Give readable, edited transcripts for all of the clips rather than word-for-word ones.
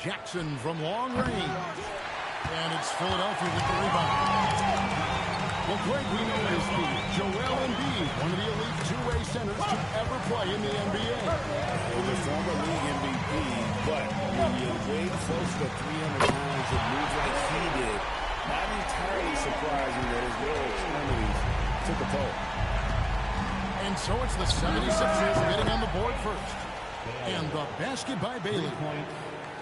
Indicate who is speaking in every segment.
Speaker 1: Jackson from long range. And it's Philadelphia with the rebound. Well, Greg, we know his speed. Joel Embiid, one of the elite two-way centers to ever play in the NBA.
Speaker 2: Well, the former league MVP, but when you weigh close to 300 pounds and move like he did, not entirely surprising that his lower extremities took a toll.
Speaker 1: And so it's the 76ers getting on the board first. And the basket by Bailey.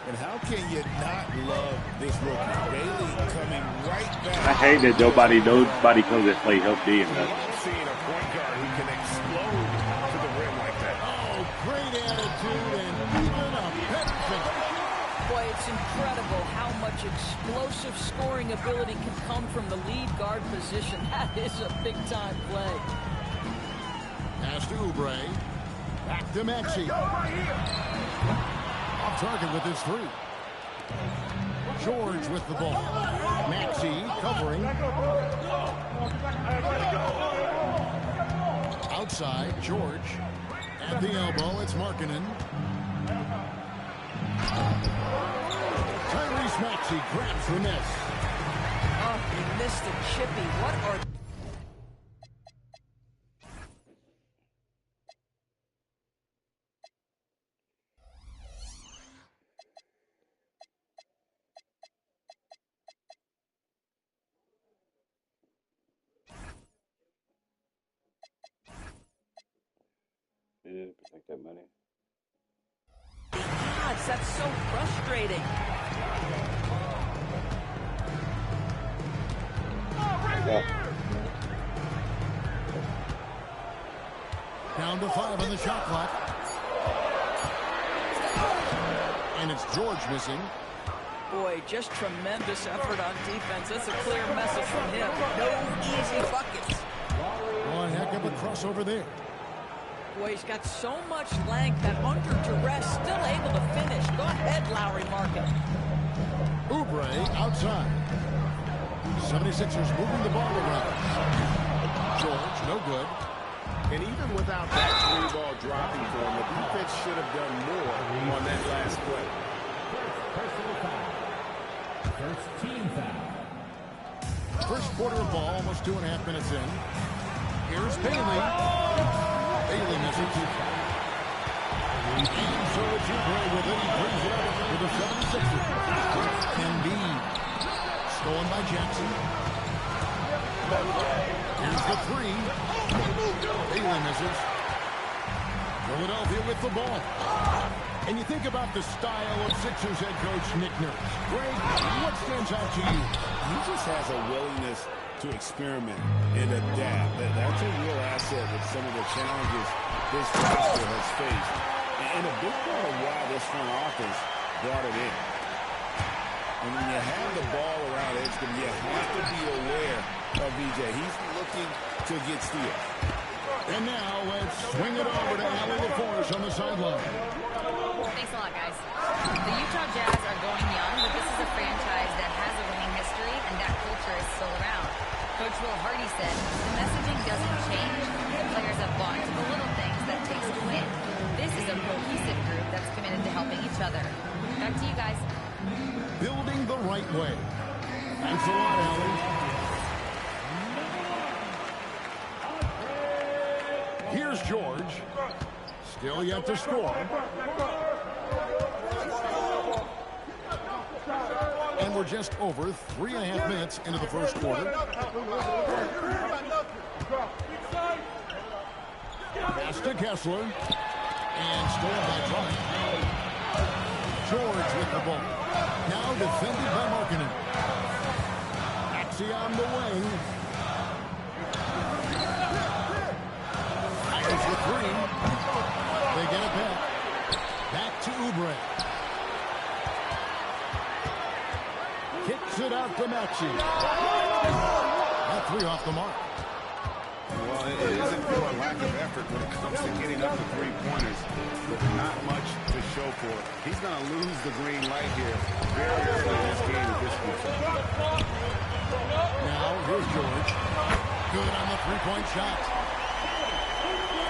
Speaker 2: And how can you not love this rookie? Bailey coming right back.
Speaker 3: I hate that nobody comes and play help D enough.
Speaker 2: Seeing a point guard who can explode to the rim like that.
Speaker 1: Oh, great attitude and even a better finish.
Speaker 4: Boy, it's incredible how much explosive scoring ability can come from the lead guard position. That is a big-time play.
Speaker 1: Pass to Oubre. Back to Maxey. Off target with his three. George with the ball. Maxey covering. Outside, George. At the elbow, it's Markkanen. Tyrese Maxey grabs the miss.
Speaker 4: Oh, he missed a chippy. What are...
Speaker 3: They didn't protect that money.
Speaker 4: Gosh, that's so frustrating.
Speaker 1: Down to 5 on the shot clock. And it's George missing.
Speaker 4: Boy, just tremendous effort on defense. That's a clear message from him. No easy buckets.
Speaker 1: One heck of a crossover there.
Speaker 4: Boy, he's got so much length that under duress, still able to finish. Go ahead, Lauri Markkanen.
Speaker 1: Oubre outside. 76ers moving the ball around. George, no good.
Speaker 2: And even without that three ball dropping for him, the defense should have done more on that last play.
Speaker 5: First team foul.
Speaker 1: First quarter of ball, almost 2.5 minutes in. Here's Bailey. Bailey misses. And so it's Oubre with it. He brings it up for the 76ers. Embiid. Stolen by Jackson. Here's the three. Bailey misses. Philadelphia with the ball. And you think about the style of Sixers head coach Nick Nurse. Greg, what stands out to you?
Speaker 2: He just has a willingness to experiment and adapt. That's a real asset with some of the challenges this roster has faced. And a big part of why this front office brought it in. And when you have the ball around Edgecombe, you have to be aware of VJ. He's looking to get steals.
Speaker 1: And now let's swing it over to Allie LaForce on the sideline.
Speaker 6: Thanks a lot, guys. The Utah Jazz are going young, but this is a franchise that has a winning history, and that culture is still around. Coach Will Hardy said, the messaging doesn't change. The players have bought into the little things that it takes to win. This is a cohesive group that's committed to helping each other. Back to you guys.
Speaker 1: Building the right way. Thanks a lot, Allie. Here's George. Still yet to score. And we're just over 3.5 minutes into the first quarter. Pass to Kessler. And stolen by Clark. George with the ball. Now defended by Markkanen. Maxey on the wing. Fires the three. They get it back. Back to Oubre. Kicks it out to Maxey. That three off the mark.
Speaker 2: Well, it isn't for a lack of effort when it comes to getting up to three-pointers, but not much to show for it. He's going to lose the green light here very early in this game with this group.
Speaker 1: Now, here's George. Good on the three-point shot.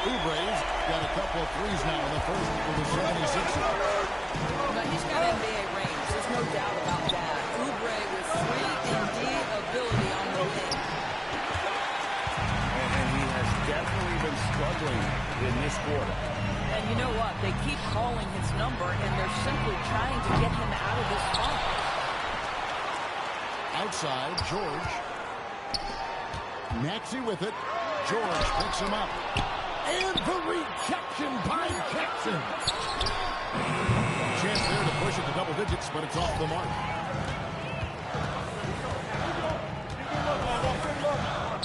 Speaker 1: Oubre's got a couple of threes now in the first for the 76ers.
Speaker 4: But he's got NBA range. doubt about that. Oubre with 3-and-D ability on the wing.
Speaker 2: And he has definitely been struggling in this quarter.
Speaker 4: And you know what? They keep calling his number, and they're simply trying to get him out of this funk.
Speaker 1: Outside, George. Maxey with it. George picks him up. And the rejection by Jackson. Chance there to push it to double digits, but it's off the mark.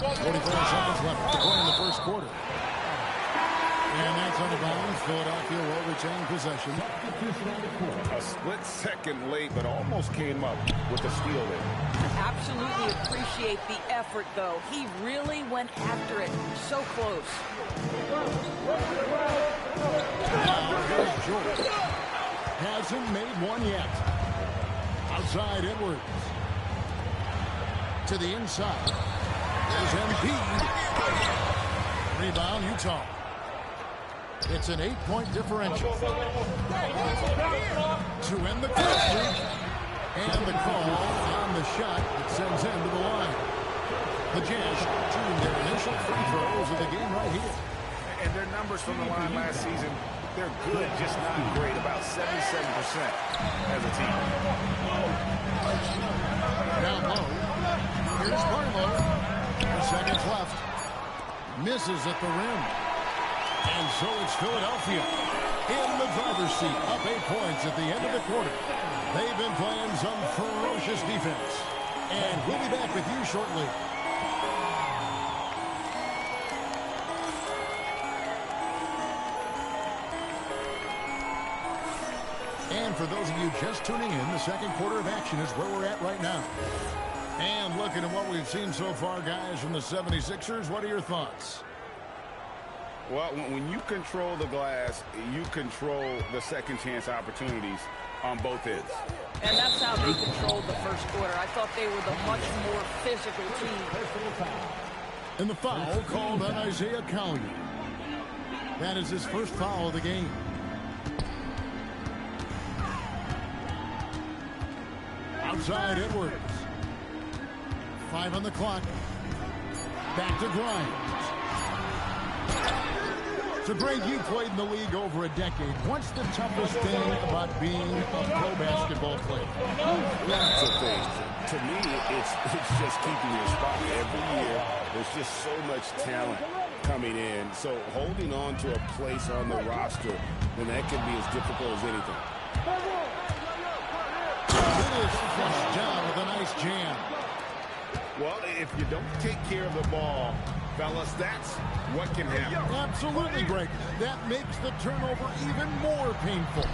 Speaker 1: 44 seconds left to go in the first quarter. And that's out of bounds. Philadelphia will retain possession.
Speaker 2: A split second late, but almost came up with the steal there.
Speaker 4: Absolutely appreciate the effort, though. He really went after it. So close.
Speaker 1: Now here's George. Hasn't made one yet. Outside Edwards. To the inside. There's Embiid. Rebound, Utah. It's an 8-point differential. To end the first streak. And the call on the shot that sends him to the line. The Jazz shooting their initial free throws of the game right here.
Speaker 2: And their numbers from the line last season, they're good, just not great. About 77% as a team.
Speaker 1: Down low. Here's Barlow. 4 seconds left. Misses at the rim. And so it's Philadelphia in the driver's seat, up 8 points at the end of the quarter. They've been playing some ferocious defense. And we'll be back with you shortly. And for those of you just tuning in, the second quarter of action is where we're at right now. And looking at what we've seen so far, guys, from the 76ers, what are your thoughts?
Speaker 2: Well, when you control the glass, you control the second chance opportunities on both ends.
Speaker 4: And that's how they controlled the first quarter. I thought they were the much more physical team.
Speaker 1: And the foul called on Isaiah Collier. That is his first foul of the game. Outside Edwards. 5 on the clock. Back to Grimes. So, Greg, you played in the league over a decade. What's the toughest thing about being a pro basketball player?
Speaker 2: Lots of things. To me, it's just keeping your spot. Every year, there's just so much talent coming in. So holding on to a place on the roster, then that can be as difficult as anything.
Speaker 1: It is flushed down with a nice jam.
Speaker 2: Well, if you don't take care of the ball, fellas, that's what can happen.
Speaker 1: Absolutely, Greg. That makes the turnover even more painful.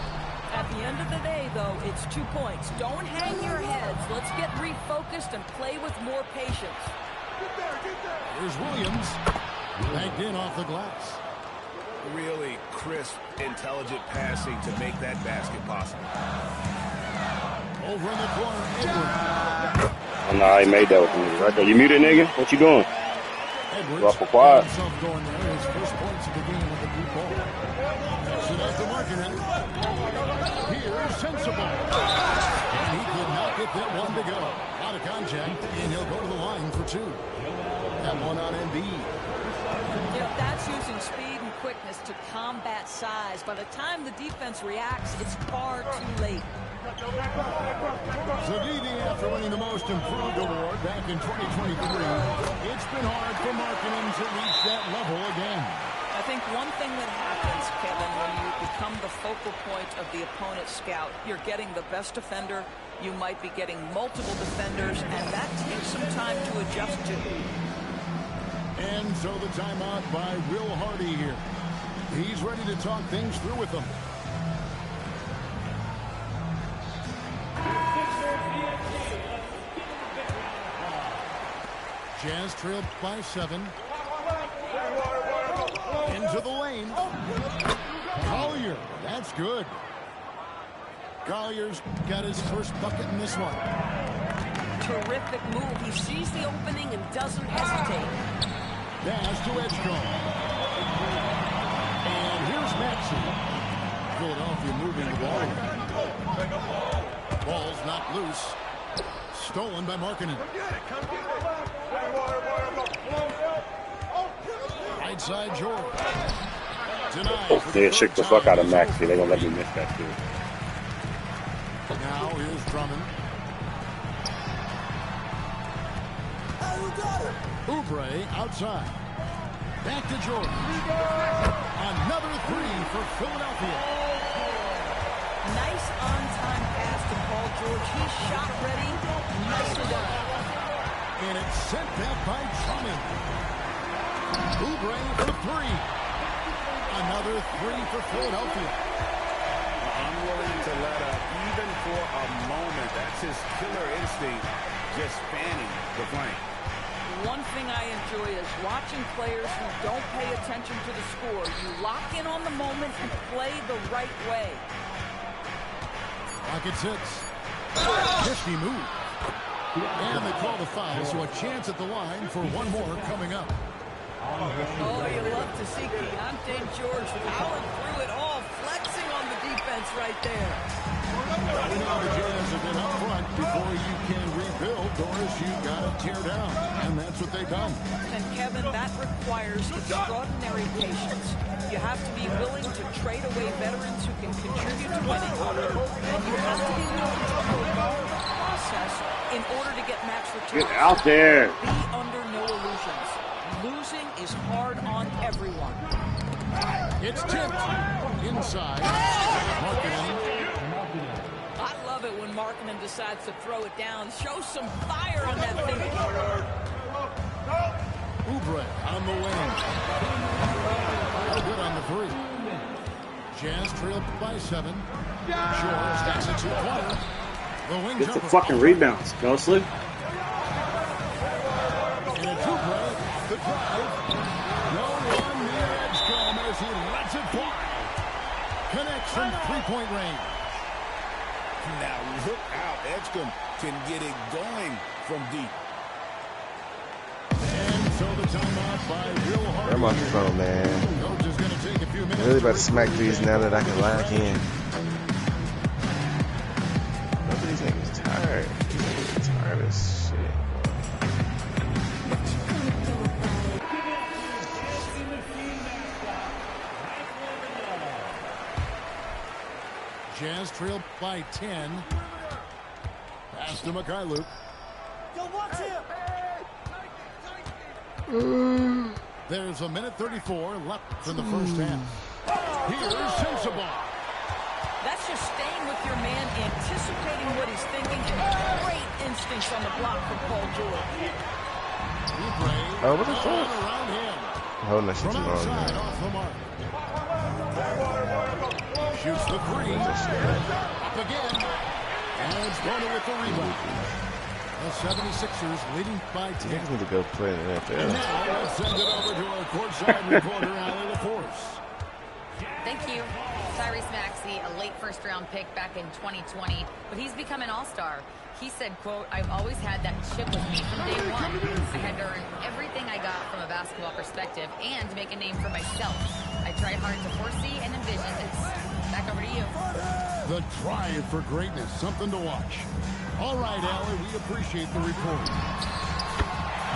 Speaker 4: At the end of the day, though, it's 2 points. Don't hang your heads. Let's get refocused and play with more patience.
Speaker 1: Here's Williams. Backed in off the glass.
Speaker 2: Really crisp, intelligent passing to make that basket possible.
Speaker 1: Over in the corner, Edwards.
Speaker 3: Oh, nah, he made that with me right there. You muted, nigga? What you doing?
Speaker 1: Edwards
Speaker 3: Awful quiet.
Speaker 1: got himself going there. His first points of the game with the deep ball. That's it out to Markkanen. Here's Sensible. And he could not get that one to go. Out of contact, and he'll go to the line for 2. That one on Embiid.
Speaker 4: You know, that's using speed and quickness to combat size. By the time the defense reacts, it's far too late.
Speaker 1: Zadidi, after winning the Most Improved award back in 2023, it's been hard for Markkanen to reach that level again.
Speaker 4: I think one thing that happens, Kevin, when you become the focal point of the opponent's scout, you're getting the best defender, you might be getting multiple defenders, and that takes some time to adjust to.
Speaker 1: And so the timeout by Will Hardy here. He's ready to talk things through with them. Jazz trailed by 7. Into the lane. Collier, that's good. Collier's got his first bucket in this one.
Speaker 4: Terrific move. He sees the opening and doesn't hesitate.
Speaker 1: Pass to Edgecombe. And here's Maxey. Philadelphia moving the ball. Ball's not loose. Stolen by Markkanen. Right side, George. Denied.
Speaker 3: They shook the fuck out of Maxey. They're going to let me miss that, too.
Speaker 1: Now here's Drummond. Oubre outside. Back to Jordan. Another three for Philadelphia.
Speaker 4: Nice on-time pass to Paul George. He's shot ready. Nicely done.
Speaker 1: And it's sent back by Drummond. Oubre for three. Another three for Philadelphia.
Speaker 2: Unwilling to let up even for a moment. That's his killer instinct, just fanning the flank.
Speaker 4: One thing I enjoy is watching players who don't pay attention to the score. You lock in on the moment and play the right way.
Speaker 1: Rockets hits. 50 move. And they call the foul, so a chance at the line for one more coming up.
Speaker 4: Oh, you love to see Keontae George powering through it all, flexing on the defense right there.
Speaker 1: You know the Jazz have been up front. Before you can rebuild, Doris, you've got to tear down. And that's what they've done.
Speaker 4: And Kevin, that requires extraordinary patience. You have to be willing to trade away veterans who can contribute to winning. And you have to be willing to prolong the process in order to get max returns.
Speaker 3: Get out there.
Speaker 4: Be under no illusions. Losing is hard on everyone.
Speaker 1: It's tipped. Inside. Markkanen.
Speaker 4: I love it when Markkanen decides to throw it down. Show some fire on that thing.
Speaker 1: Oubre on the wing. No good on the three. Jazz trailed by 7. George stacks it to the corner. The wing
Speaker 3: Get the
Speaker 1: jumper.
Speaker 3: fucking rebounds. Go slip.
Speaker 1: And it's Oubre. The drive. No one near Edgecombe as he lets it fly. Connects from three-point range.
Speaker 2: Now look out. Edgecombe can get it going from deep.
Speaker 1: And so the timeout by Will Hardy.
Speaker 7: I'm off the phone, man.
Speaker 1: Coach is going to take a few minutes.
Speaker 7: I'm really about to smack these now that I can lock in. Look at these niggas tired. These niggas tired as shit.
Speaker 1: Jazz trailed by 10. Pass to Mikhailuk. There's a minute 34 left in the first half. Here's Sensabaugh.
Speaker 4: That's just staying with your man, anticipating what he's thinking, and great instincts on the block from Paul George.
Speaker 7: Oh, what the fuck?
Speaker 1: Around him.
Speaker 7: Holding that shit
Speaker 1: From
Speaker 7: too long,
Speaker 1: outside,
Speaker 7: man.
Speaker 1: off the mark. Shoots the three. Up again. And it's going with the rebound. The 76ers leading by 10.
Speaker 7: Niggas need to go play in the
Speaker 1: And
Speaker 7: NFL.
Speaker 1: now let's send it over to our courtside reporter, Allie LaForce.
Speaker 6: Thank you. Tyrese Maxey, a late first-round pick back in 2020, but he's become an all-star. He said, quote, "I've always had that chip with me from day one. I had to earn everything I got from a basketball perspective and make a name for myself. I tried hard to foresee and envision this." Back over to you.
Speaker 1: The drive for greatness, something to watch. All right, Allie, we appreciate the report.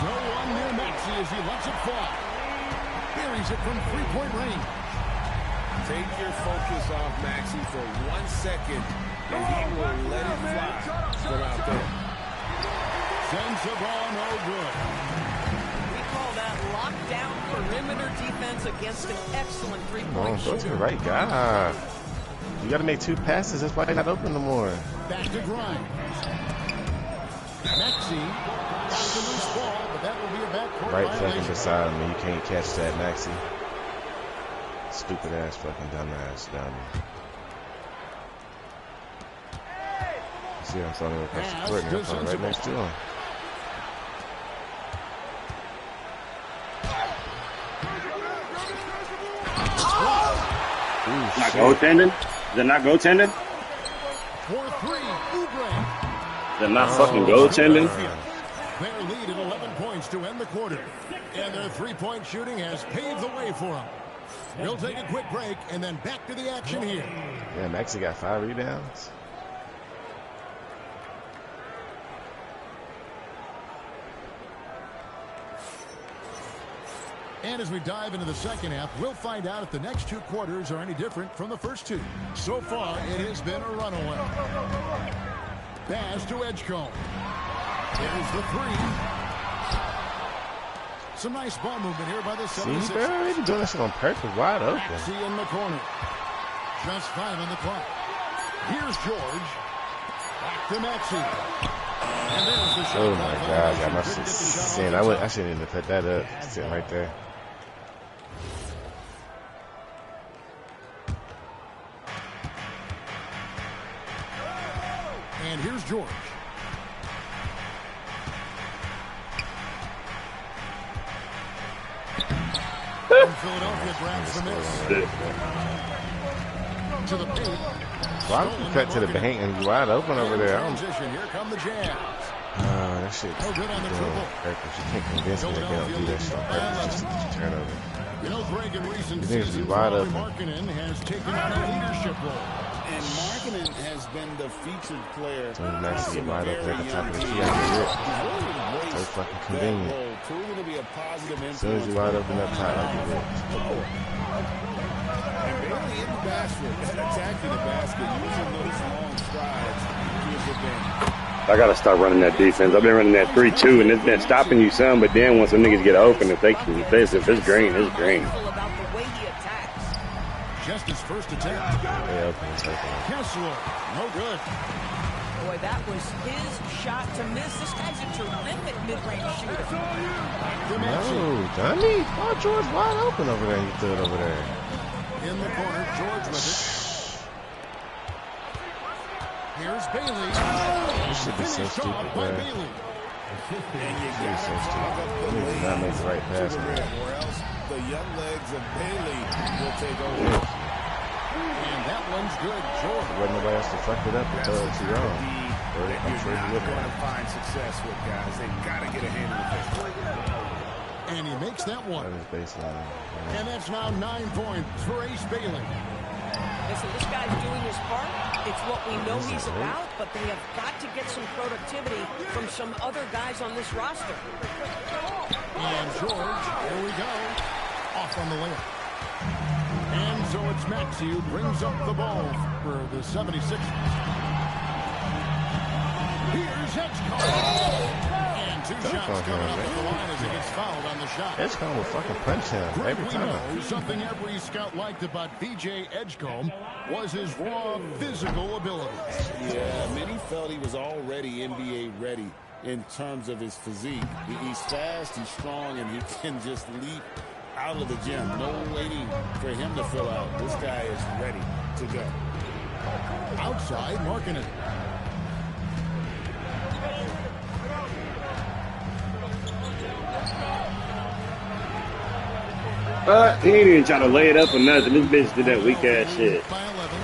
Speaker 1: No one near Maxey as he lets it fly. Buries it from three-point range.
Speaker 2: Take your focus off Maxey for 1 second, and he will let it fly from out there.
Speaker 1: Sensabaugh, no good.
Speaker 4: We call that lockdown perimeter defense against an excellent
Speaker 7: Come
Speaker 4: three-point
Speaker 7: on, go to the
Speaker 4: shooter.
Speaker 7: right guy. You got to make 2 passes. That's why they're not open no more.
Speaker 1: Back to Grimes. Maxey got the loose ball, but that will be a backcourt
Speaker 7: Right fucking
Speaker 1: violation.
Speaker 7: beside me. You can't catch that, Maxey. Stupid ass fucking dumbass down there. See, I'm throwing him across the court, and I'm throwing right next to him.
Speaker 3: Not goaltending? Is it not goaltending?
Speaker 1: For three, Oubre.
Speaker 3: Is it not fucking goaltending?
Speaker 1: Their lead at 11 points to end the quarter. And their three-point shooting has paved the way for them. We'll take a quick break and then back to the action here.
Speaker 7: Yeah, Maxey got 5 rebounds.
Speaker 1: And as we dive into the second half, we'll find out if the next 2 quarters are any different from the first 2. So far, it has been a runaway. Pass to Edgecombe. Here's the 3. Some nice ball movement here by the 76ers.
Speaker 7: See, they're already doing this on purpose, wide open.
Speaker 1: Maxey in the corner. Just 5 on the clock. Here's George. Back to Maxey. And there's the shot.
Speaker 7: Oh my God, I must have seen. I shouldn't even put that up. Sitting right there.
Speaker 1: And here's George. And Philadelphia grabs the miss. To the paint.
Speaker 7: Why don't you cut to the paint and you wide open over there?
Speaker 1: Transition. Here come the Jazz.
Speaker 7: That shit.
Speaker 1: No good on the dribble.
Speaker 7: You can't convince me that they don't do that shit on purpose just to turn over.
Speaker 1: You know, Greg, in recent
Speaker 7: It needs to be
Speaker 1: seasons,
Speaker 7: wide
Speaker 1: Lauri
Speaker 7: open.
Speaker 1: Markkanen has taken on a leadership role.
Speaker 2: And Markkanen has been the featured player.
Speaker 7: So Maxey wide open at the top of the key. I get it. So fucking convenient.
Speaker 2: Proving to be a positive influence.
Speaker 7: As soon as you wide open up top, I get it.
Speaker 2: And Bailey in the basket, attacking the basket, using those long strides to his advantage.
Speaker 3: I gotta start running that defense. I've been running that 3-2, and it's been stopping you some. But then once the niggas get open, if it's green, it's green.
Speaker 4: About the way he attacks.
Speaker 1: Just his first attempt.
Speaker 7: They open and open.
Speaker 1: Kessler, no good.
Speaker 4: Boy, that was his shot to miss. This guy's a terrific mid-range shooter.
Speaker 7: No, dummy. Oh, George wide open over there. You threw it over there.
Speaker 1: In the corner, George with it. Here's Bailey.
Speaker 7: This should be so
Speaker 1: Finished
Speaker 7: stupid,
Speaker 1: off by
Speaker 7: man.
Speaker 1: Bailey.
Speaker 2: And you
Speaker 7: This is so
Speaker 2: gotta
Speaker 7: stupid.
Speaker 2: plug up the
Speaker 7: He did not make the right
Speaker 2: to
Speaker 7: pass,
Speaker 2: the
Speaker 7: man.
Speaker 2: rim, or else the young legs of Bailey will take over.
Speaker 1: And that one's good. George.
Speaker 7: Wasn't nobody else to fuck it up and throw it to your own.
Speaker 2: That
Speaker 7: I'm
Speaker 2: you're
Speaker 7: sure
Speaker 2: not
Speaker 7: you would
Speaker 2: going
Speaker 7: have.
Speaker 2: to find success with, guys. They got to get a handle of it.
Speaker 1: And he makes that one.
Speaker 7: That was baseline.
Speaker 1: And that's now 9 points for Ace Bailey.
Speaker 4: Listen, this guy's doing his part. It's what we know he's about, but they have got to get some productivity from some other guys on this roster.
Speaker 1: And George, here we go. Off on the layup. And so it's Maxey who brings up the ball for the 76ers. Here's Edgecombe. And 2 shots coming up at the line as he gets fouled on the shot.
Speaker 7: Edgecombe will fucking punch him every
Speaker 1: We
Speaker 7: time.
Speaker 1: know something every scout liked about B.J. Edgecombe was his raw physical abilities.
Speaker 2: Yeah, many felt he was already NBA ready in terms of his physique. He's fast, he's strong, and he can just leap out of the gym. No waiting for him to fill out. This guy is ready to go.
Speaker 1: Outside, Markkanen.
Speaker 3: He ain't even trying to lay it up or nothing. This bitch did that weak ass shit.
Speaker 1: By 11,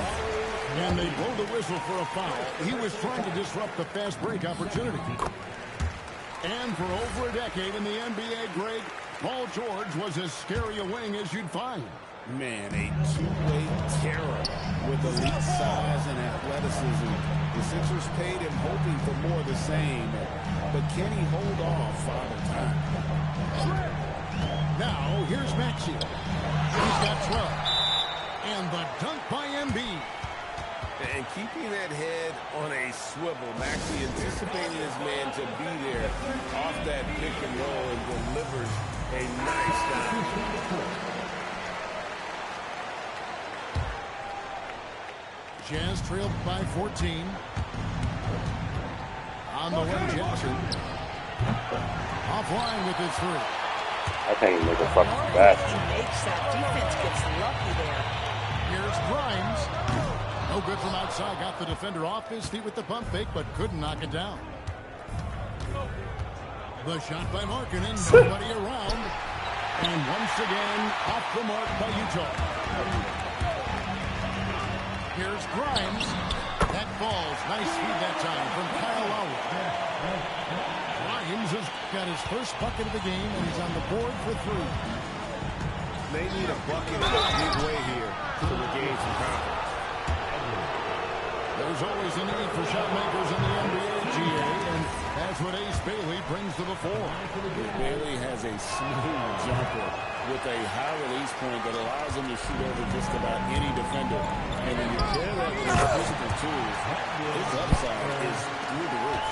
Speaker 1: and they blow the whistle for a foul. He was trying to disrupt the fast break opportunity. And for over a decade in the NBA, Greg, Paul George was as scary a wing as you'd find.
Speaker 2: Man, a two-way terror with elite size and athleticism. The Sixers paid him hoping for more of the same. But can he hold off Father Time?
Speaker 1: Now, here's Maxey. He's got 12. And the dunk by Embiid.
Speaker 2: And keeping that head on a swivel, Maxey anticipating his man to be there off that pick and roll and delivers a nice dunk.
Speaker 1: Jazz trailed by 14. On the way, Jackson. Offline with his 3.
Speaker 3: I can't even make a fucking basket.
Speaker 4: He makes that. Defense gets lucky there.
Speaker 1: Here's Grimes. No good from outside. Got the defender off his feet with the pump fake, but couldn't knock it down. The shot by Markkanen. Nobody around. And once again, off the mark by Utah. Here's Grimes. That falls. Nice feed that time from Kyle Lowry. Grimes has got his first bucket of the game, and he's on the board for 3.
Speaker 2: They need a bucket in a big way here to regain some confidence.
Speaker 1: There's always a need for shot makers in the NBA, GA, and that's what Ace Bailey brings to the fore.
Speaker 2: Bailey has a smooth jumper with a high release point that allows him to shoot over just about any defender. And when you pair that with his physical tools, his upside is through the roof.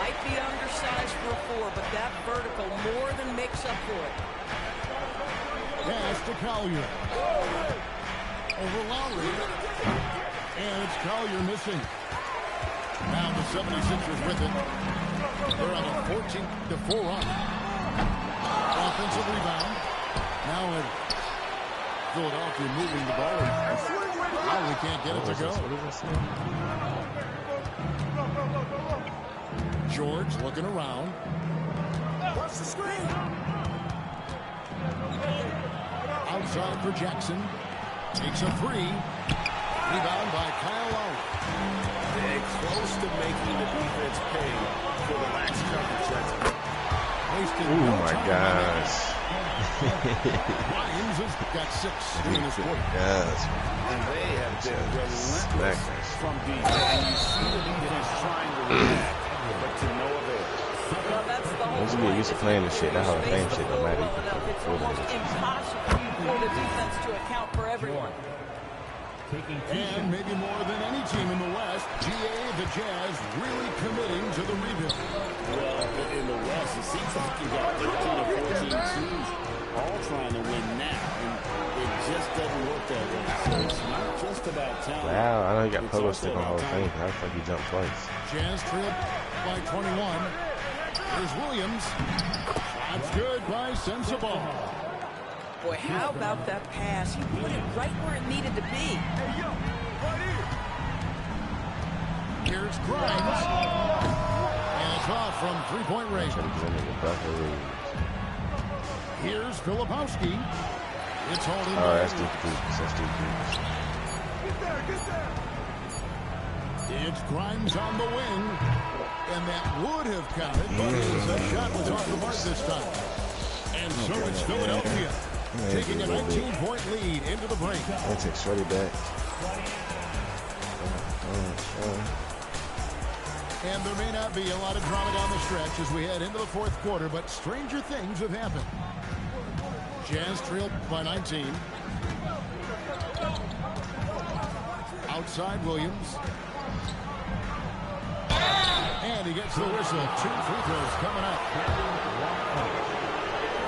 Speaker 4: Might be undersized for a 4, but that vertical more than makes up for it.
Speaker 1: Pass to Collier. Over Lowry. And it's Collier missing. Now the 76ers with it. They're on a 14-4 run. Offensive rebound. Now with Philadelphia moving the ball. Lowry can't get it to go. George looking around. Watch the screen. Outside for Jackson. Takes a three. Rebound by Kyle Lowry.
Speaker 2: They're close to making the defense pay for the lax coverage.
Speaker 7: Oh my gosh.
Speaker 1: Williams has got 6 in this quarter.
Speaker 7: Yes.
Speaker 2: And they have been relentless from deep. And you see the defense trying to react, but to no avail.
Speaker 4: Well, that's the whole
Speaker 7: Once you get used to playing this shit, that Hall of Fame shit don't matter.
Speaker 4: It's almost impossible for the defense to account for everyone.
Speaker 1: And maybe more than any team in the West, GA, the Jazz, really committing to the rebuild.
Speaker 2: Well, in the West, it seems like you got 13 or 14 teams all trying to win now, and it just doesn't work that way. So it's not just about talent.
Speaker 7: Wow, I know you got Pogo stick on Hall of Fame. How the fuck you jump twice?
Speaker 1: Jazz trip by 21. Here's Williams. That's good by Sensabaugh.
Speaker 4: Boy, how about that pass? He put it right where it needed to be.
Speaker 1: Here's Grimes. And it's off from three-point range. Here's Filipowski. It's holding.
Speaker 7: Oh, that's Duke. That's Duke.
Speaker 1: It's Grimes on the wing. And that would have counted, but his shot was off the mark this time. And so it's Philadelphia taking a 19-point lead into the break.
Speaker 7: I'll take Shorty back.
Speaker 1: And there may not be a lot of drama down the stretch as we head into the fourth quarter, but stranger things have happened. Jazz trailed by 19. Outside Williams. And he gets the whistle. 2 free throws coming up.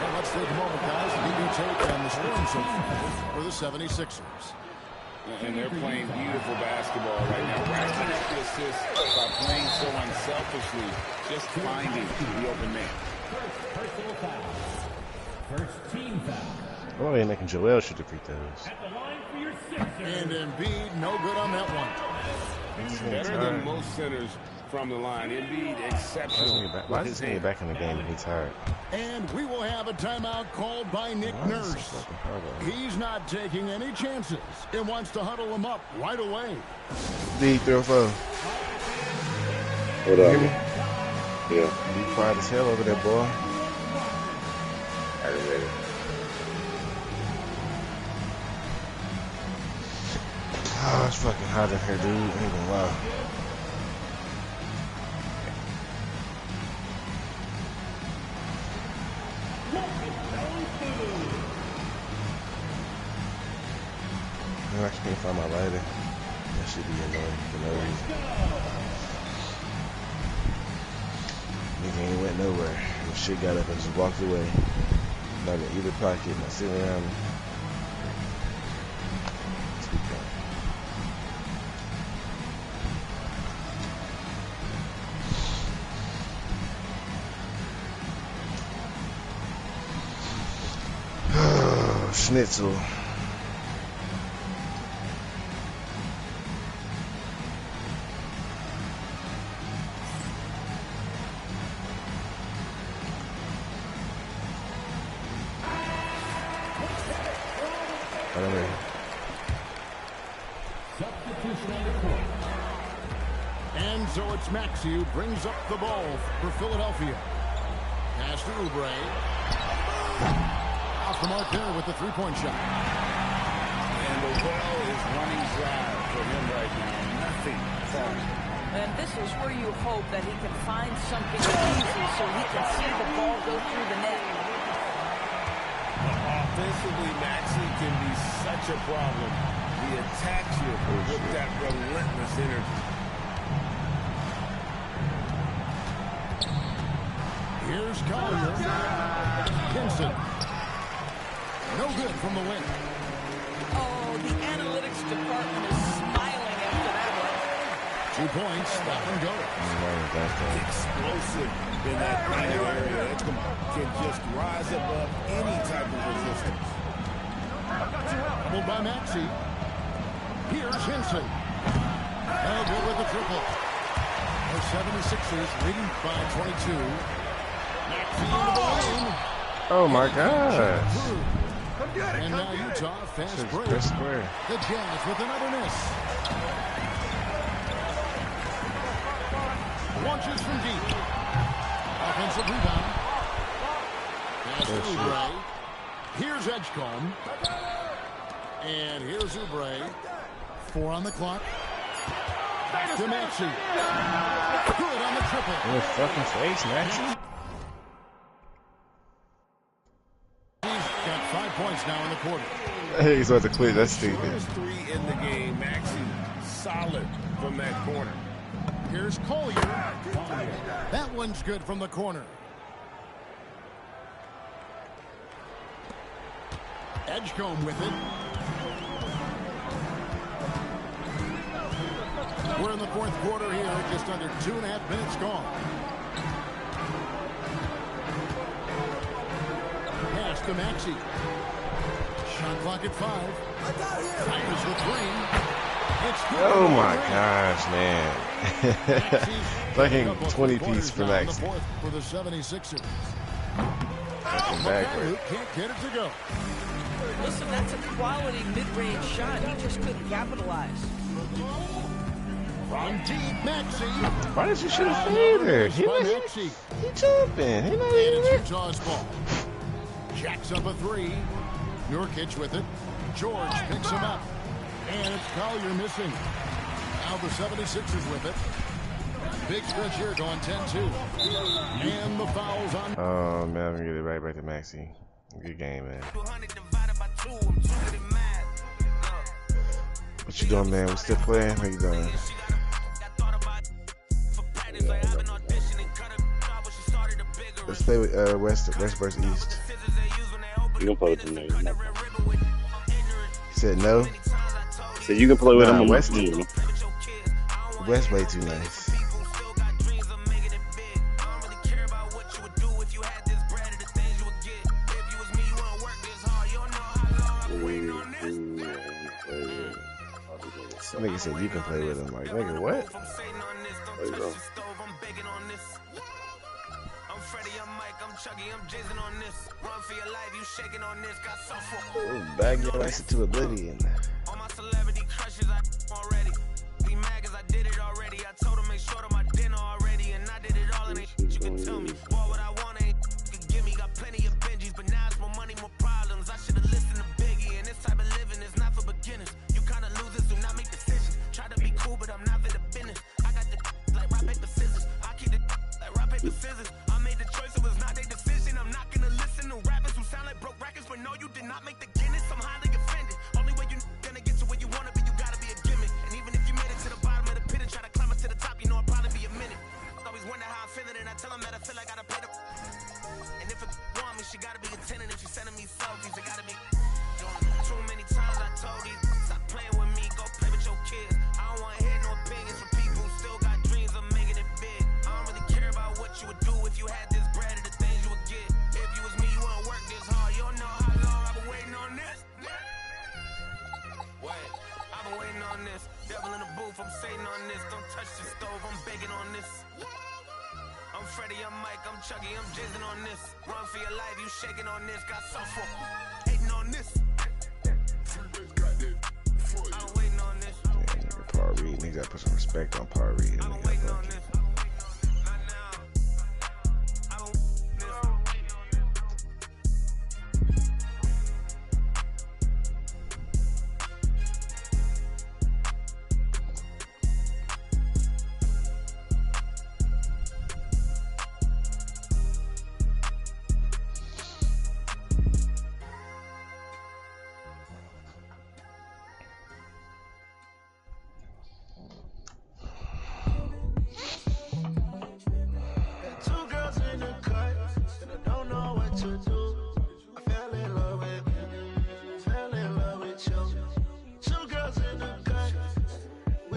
Speaker 1: And let's take a moment, guys, and give you a take on the scoring so far for the 76ers.
Speaker 2: And they're playing beautiful basketball right now. Racking up the assists by playing so unselfishly, just finding the open man.
Speaker 5: Personal foul. First team foul.
Speaker 7: Oh, they're making Joel shoot the free throws.
Speaker 5: At the line for your Sixers.
Speaker 1: And Embiid, no good on that one.
Speaker 2: Better than most centers from the line. Embiid, exceptional.
Speaker 7: Why is he back in the game and he's tired?
Speaker 1: And we will have a timeout called by Nick Nurse. He's not taking any chances and wants to huddle him up right away.
Speaker 7: D, 3 or 4.
Speaker 3: What up?
Speaker 7: Yeah. Be quiet as hell over there, boy.
Speaker 3: Aggravated.
Speaker 7: Oh, it's fucking hot in here, dude. I ain't gonna lie. I can't find my lighter. That should be annoying for no reason. Nigga ain't went nowhere. The shit got up and just walked away. Not in either pocket, not sitting around me. Schnitzel.
Speaker 1: And so it's Maxey who brings up the ball for Philadelphia. Pass to Oubre. Off the mark there with the three-point shot.
Speaker 2: And the well is running dry for him right now. Nothing falling.
Speaker 4: And this is where you hope that he can find something easy so he can see the ball go through the net.
Speaker 2: Offensively, Maxey can be such a problem. He attacks you with that relentless energy.
Speaker 1: Here's Collier. Hinson. No good from the wing.
Speaker 4: Oh, the analytics department is smiling after that one.
Speaker 1: 2 points, stop and go.
Speaker 2: Explosive in that area. It can just rise above any type of resistance.
Speaker 1: Doubled by Maxey. Here's Hinson. No good with the triple. The 76ers leading by 22. Maxey into the lane.
Speaker 7: Oh my gosh.
Speaker 1: And now Utah fast break. The Jazz with another miss. Launches from deep. Offensive rebound. Pass to Oubre. Here's Edgecombe. And here's Oubre. 4 on the clock. Back to Maxey. Good on the triple.
Speaker 7: In the fucking face, Maxey.
Speaker 1: He's got 5 points now in the quarter.
Speaker 7: Hey, he's about to quit. That's stupid.
Speaker 2: First 3 in the game. Maxey solid from that corner.
Speaker 1: Here's Collier. That one's good from the corner. Edgecombe with it. We're in the fourth quarter here, just under 2.5 minutes gone. Pass to Maxey. Shot clock at 5. Fires the 3. It's good.
Speaker 7: Oh my gosh, man. Fucking 20-piece for Maxey.
Speaker 1: For the 76ers.
Speaker 7: Fucking back.
Speaker 1: Can't get it to go.
Speaker 4: Listen, that's a quality mid-range shot. He just couldn't capitalize.
Speaker 1: From deep, Maxey.
Speaker 7: Why did you shoot a fader? He jumping. He not even there.
Speaker 1: Utah's ball. Jacks up a 3. Nurkic with it. George picks him up. And it's Collier missing. Now the 76ers with it. Big stretch here going 10-2. And the foul's on.
Speaker 7: Oh, man, I'm going to get it right back to Maxey. Good game, man. What you doing, man? We still playing? How you doing? Let's play with West versus East.
Speaker 3: You can play with them there.
Speaker 7: He said no.
Speaker 3: So you can play with them.
Speaker 7: West way too nice. Nigga said you can play with him. Like, nigga, what?
Speaker 3: There you go.
Speaker 7: Ooh, bag your ass into oblivion. Nigga gotta put some respect on Par Reed.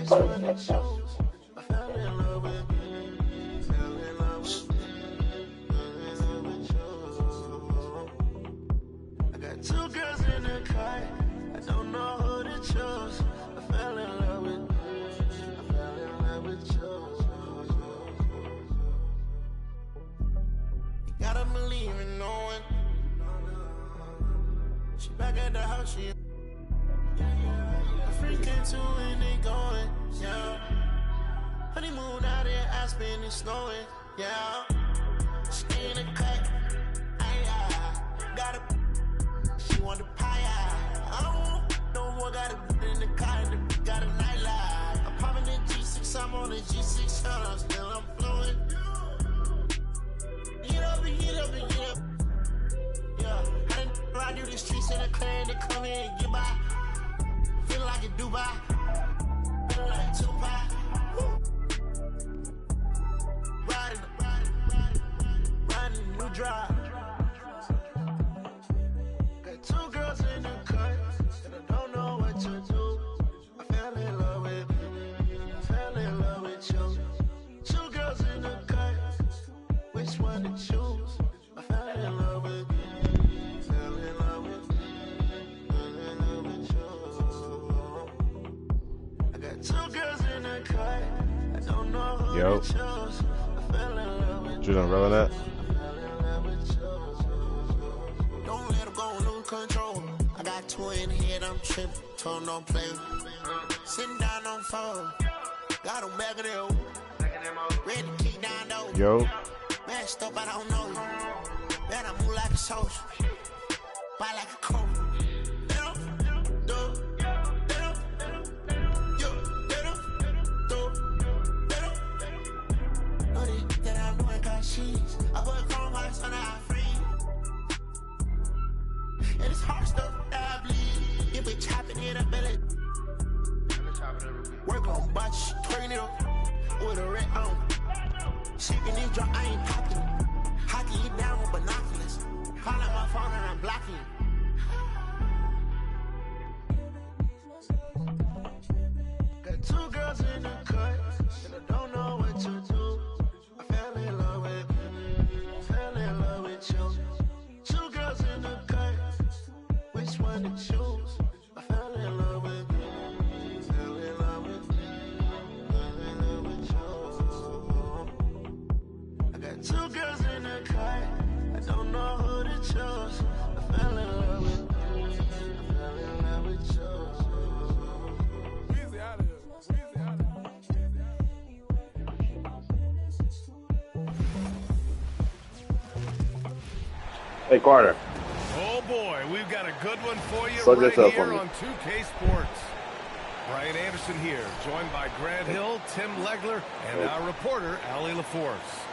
Speaker 8: Two girls in the car, I don't know who to choose. I fell in love with you. You gotta believe in knowing. She back at the house, she a freak into and they going, yeah. Honeymoon out in Aspen, it's snowing, yeah. She in the cut, got a. She want the pie, I don't no more, got a in the car, and got a nightlife. I'm popping the G6, I'm on the G6, still I'm flowing. Get up and get up and get up. Yeah, I didn't ride through the streets in a clan to come in and get by. Feel like a Dubai, feel like Tupac. Riding a new drive. Two girls in the cut, and I don't know what to do. I fell in love with you. Two girls in the cut, which one to choose? I fell in love with you. I got two girls in the cut, I don't know who to choose. I fell in love with you.
Speaker 7: You done rolling that?
Speaker 8: Don't let them go, lose control. I got two in the head, I'm tripping. Told don't play. Sitting down on phone. Got them back of them. Ready to kick down though.
Speaker 7: Yo.
Speaker 8: Mashed up, I don't know you. Man, I move like a soldier. Buy like a coat. I put chrome hearts on our free. And it's hard stuff that I bleed. You be chopping in a belly. Work on botch, turn it up with a red on. Shaking this drop, I ain't popping it. Hockey you down with binoculars. Call out my phone and I'm blocking you. Got two girls in the cut, and I don't know what to do. I fell in love with you. Two girls in the cut, which one to choose? I fell in love with you. I got two girls in the cut, I don't know who to choose. I fell in love with you. Easy out of here.
Speaker 3: Hey, Carter.
Speaker 9: Oh, boy, we've got a good one for you
Speaker 3: Plug
Speaker 9: right
Speaker 3: this up
Speaker 9: here
Speaker 3: for me.
Speaker 9: on 2K Sports. Brian Anderson here, joined by Grant Hill, Tim Legler, and our reporter, Allie LaForce.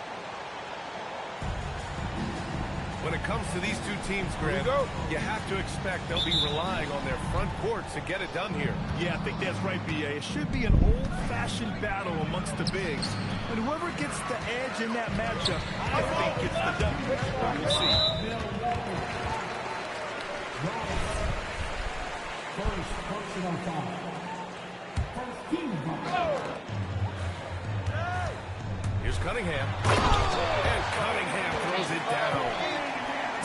Speaker 9: When it comes to these two teams, Grant, you have to expect they'll be relying on their front court to get it done here.
Speaker 10: Yeah, I think that's right, B.A. It should be an old-fashioned battle amongst the bigs. And whoever gets the edge in that matchup, I think gets the W. We'll see.
Speaker 5: First personal foul. First team foul.
Speaker 9: Here's Cunningham. And Cunningham throws it down.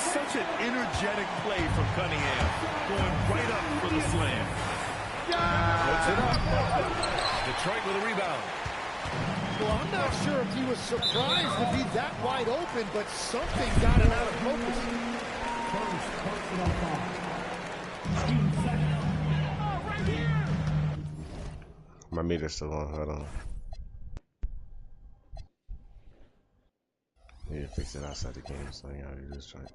Speaker 10: Such an energetic play from Cunningham, going right up for the slam.
Speaker 9: Puts it up. Detroit with a rebound.
Speaker 1: Well, I'm not sure if he was surprised to be that wide open, but something got him out of focus.
Speaker 5: First personal foul. 15 seconds. Right here.
Speaker 7: My meter's still on. Hold on. Need to fix it outside the game, so I gotta do this right.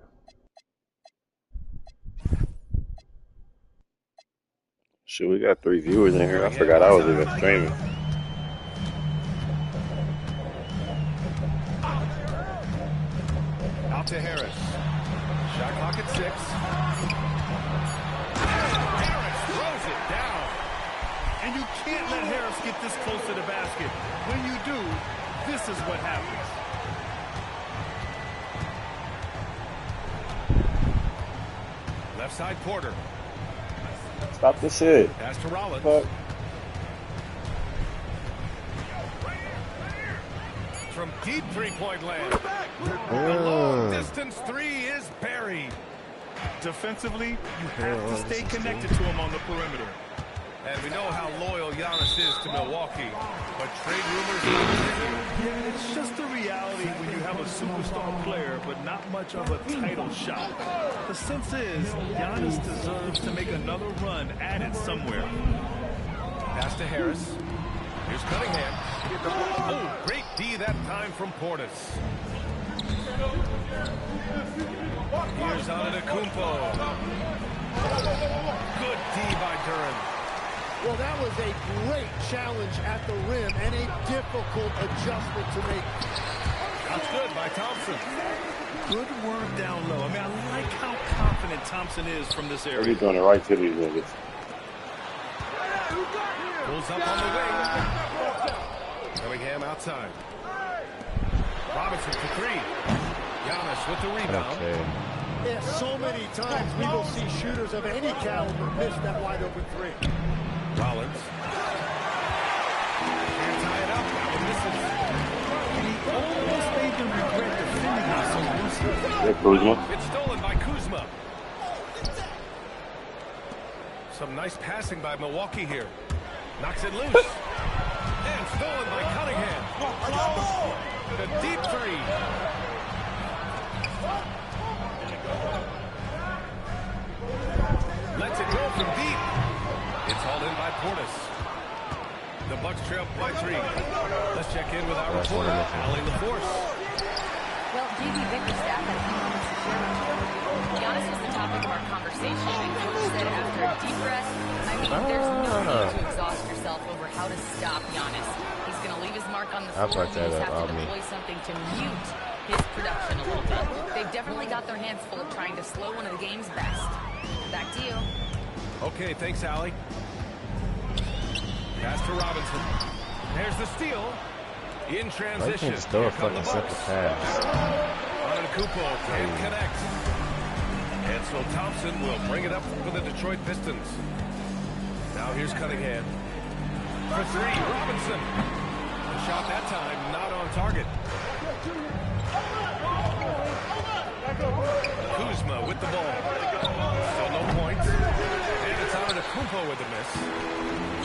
Speaker 3: Shit, we got 3 viewers in here. I forgot I was even streaming.
Speaker 9: Out to Harris. Shot clock at 6. Harris throws it down.
Speaker 10: And you can't let Harris get this close to the basket. When you do, this is what happens.
Speaker 9: Left side Porter.
Speaker 3: Stop this shit.
Speaker 9: Pass to Rollins.
Speaker 3: Fuck.
Speaker 9: from deep three-point land. A long-distance three is buried.
Speaker 10: Defensively, you have to stay connected to him on the perimeter.
Speaker 9: And we know how loyal Giannis is to Milwaukee, but trade rumors continue.
Speaker 10: Yeah, it's just the reality when you have a superstar player, but not much of a title shot. The sense is, Giannis deserves to make another run at it somewhere.
Speaker 9: Pass to Harris. Here's Cunningham. Oh, great D that time from Portis. Here's Antetokounmpo. Good D by Duren.
Speaker 1: Well, that was a great challenge at the rim and a difficult adjustment to make.
Speaker 9: That's good by Thompson.
Speaker 10: Good work down low. I mean, I like how confident Thompson is from this area.
Speaker 3: He's doing it right to these niggas.
Speaker 9: Pulls up on the wing. Cunningham outside. Robinson for three. Giannis with the rebound.
Speaker 7: Okay.
Speaker 1: Yeah, so many times we will see shooters of any caliber miss that wide open three.
Speaker 9: Rollins. Can't tie it up. That one misses.
Speaker 10: He almost made them regret defending him so loosely.
Speaker 3: Kuzma.
Speaker 9: It's stolen by Kuzma. Some nice passing by Milwaukee here. Knocks it loose. And stolen by Cunningham. The deep three. Lets it go from deep. It's hauled in by Portis. The Bucks trail by three. Let's check in with our reporter, Allie LaForce.
Speaker 6: Well, J.B. Bickerstaff had a few moments to share with you. Giannis was the topic of our conversation, and Coach said after a deep breath, there's no need to exhaust yourself over how to stop Giannis. He's going to leave his mark on the floor. You just have to deploy something to mute his production a little bit. They've definitely got their hands full trying to slow one of the game's best. Back to you.
Speaker 9: Okay, thanks, Allie. Pass to Robinson. There's the steal. In transition.
Speaker 7: It's still a fucking simple pass.
Speaker 9: Antetokounmpo can't connect. And so Thompson will bring it up for the Detroit Pistons. Now here's Cunningham. For three, Robinson. The shot that time not on target. Kuzma with the ball. Still no points. And it's Antetokounmpo with the miss.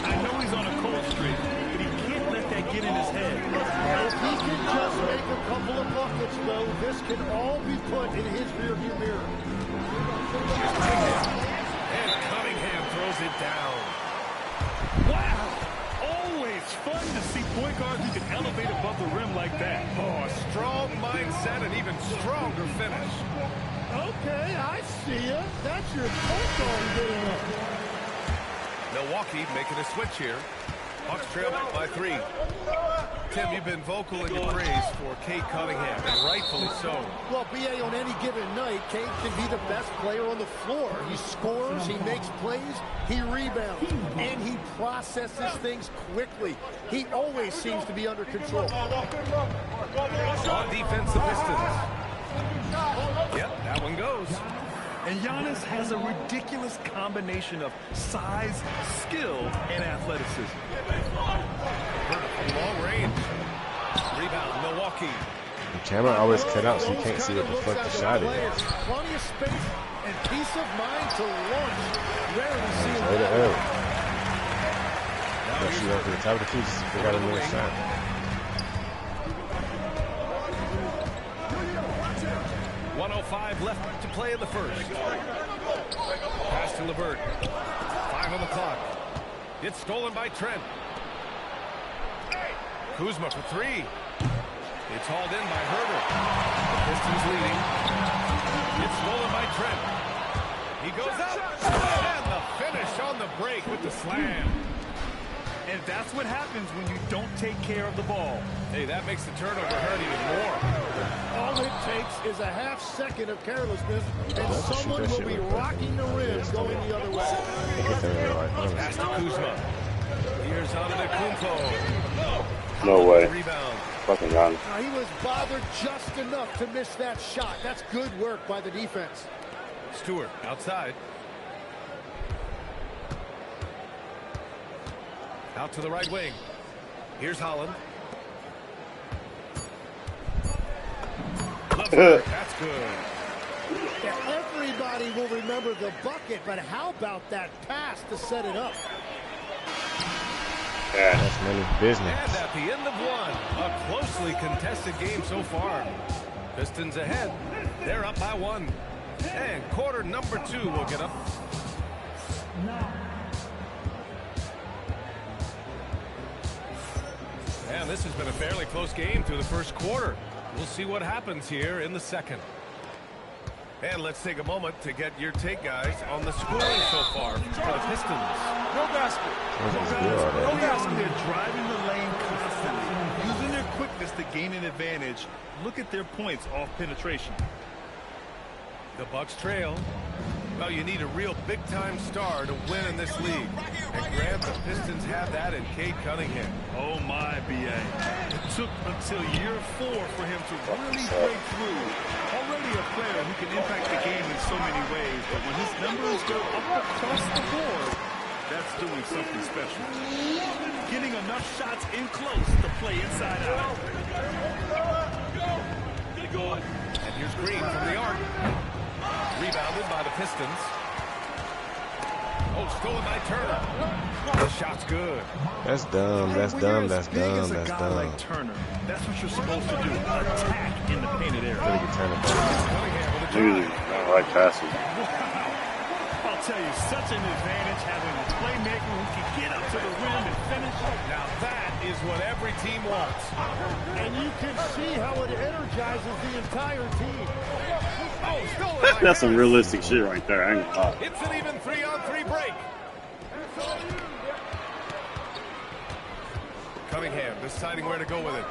Speaker 10: I know he's on a cold streak, but he can't let that get in his head.
Speaker 1: If he can just make a couple of buckets, though, this can all be put in his rearview mirror.
Speaker 9: And Cunningham throws it down.
Speaker 10: Wow! Always fun to see point guards who can elevate above the rim like that.
Speaker 9: Oh, a strong mindset and even stronger finish.
Speaker 1: Okay, I see ya. That's your point guard getting up.
Speaker 9: Milwaukee making a switch here. Bucks trail by three. Tim, you've been vocal in your praise for Cade Cunningham, and rightfully so.
Speaker 1: Well, B.A., on any given night, Cade can be the best player on the floor. He scores, he makes plays, he rebounds, and he processes things quickly. He always seems to be under control.
Speaker 9: On defense, the Pistons. Yep, that one goes.
Speaker 10: And Giannis has a ridiculous combination of size, skill, and athleticism.
Speaker 9: From long range. Rebound, Milwaukee.
Speaker 7: The camera always cut out so you can't see what the fuck the shot is.
Speaker 1: Plenty of space and peace of mind to launch. Rarely seen
Speaker 7: Right
Speaker 1: that.
Speaker 7: up. Now she went to the top of the key just to figure out another shot.
Speaker 9: Left to play in the first. Pass to LeVert. 5 on the clock. It's stolen by Trent. Kuzma for three. It's hauled in by Herter. The Pistons leading. It's stolen by Trent. He goes up. And the finish on the break with the slam.
Speaker 10: And that's what happens when you don't take care of the ball.
Speaker 9: Hey, that makes the turnover hurt even more.
Speaker 1: All it takes is a half second of carelessness, and someone will be rocking the rim going the other way.
Speaker 9: Pass to Kuzma. Here's Antetokounmpo.
Speaker 3: No way.
Speaker 9: Rebound.
Speaker 3: Fucking Giannis.
Speaker 1: He was bothered just enough to miss that shot. That's good work by the defense.
Speaker 9: Stewart outside. Out to the right wing. Here's Holland. That's good.
Speaker 1: Yeah, everybody will remember the bucket, but how about that pass to set it up?
Speaker 3: Yeah.
Speaker 7: That's money business.
Speaker 9: And at the end of one, a closely contested game so far. Pistons ahead. They're up by one. And quarter number 2 will get up. And this has been a fairly close game through the first quarter. We'll see what happens here in the second. And let's take a moment to get your take, guys, on the scoring so far for the Pistons.
Speaker 10: No basket. No basket. They're driving the lane constantly, using their quickness to gain an advantage. Look at their points off penetration.
Speaker 9: The Bucks trail. Well, you need a real big-time star to win in this league. And Grant, the Pistons have that in Cade Cunningham.
Speaker 10: Oh, my, B.A. It took until year 4 for him to really break through. Already a player who can impact the game in so many ways, but when his numbers go up across the board, that's doing something special. Getting enough shots in close to play inside out.
Speaker 9: And here's Green from the arc. Rebounded by the Pistons. Oh, stolen by Turner. The shot's good.
Speaker 7: That's dumb. That's dumb. That's dumb. That's dumb.
Speaker 10: Like Turner, that's what you're supposed to do. Attack in the painted area.
Speaker 7: Gotta get Turner back.
Speaker 3: Dude, not right passes.
Speaker 10: I'll tell you, such an advantage having a playmaker who can get up to the rim and finish.
Speaker 9: Now that is what every team wants.
Speaker 1: And you can see how it energizes the entire team.
Speaker 9: Oh, stolen.
Speaker 3: That's some realistic shit right there. I ain't gonna lie.
Speaker 9: It's an even 3-on-3 break. Cunningham deciding where to go with it.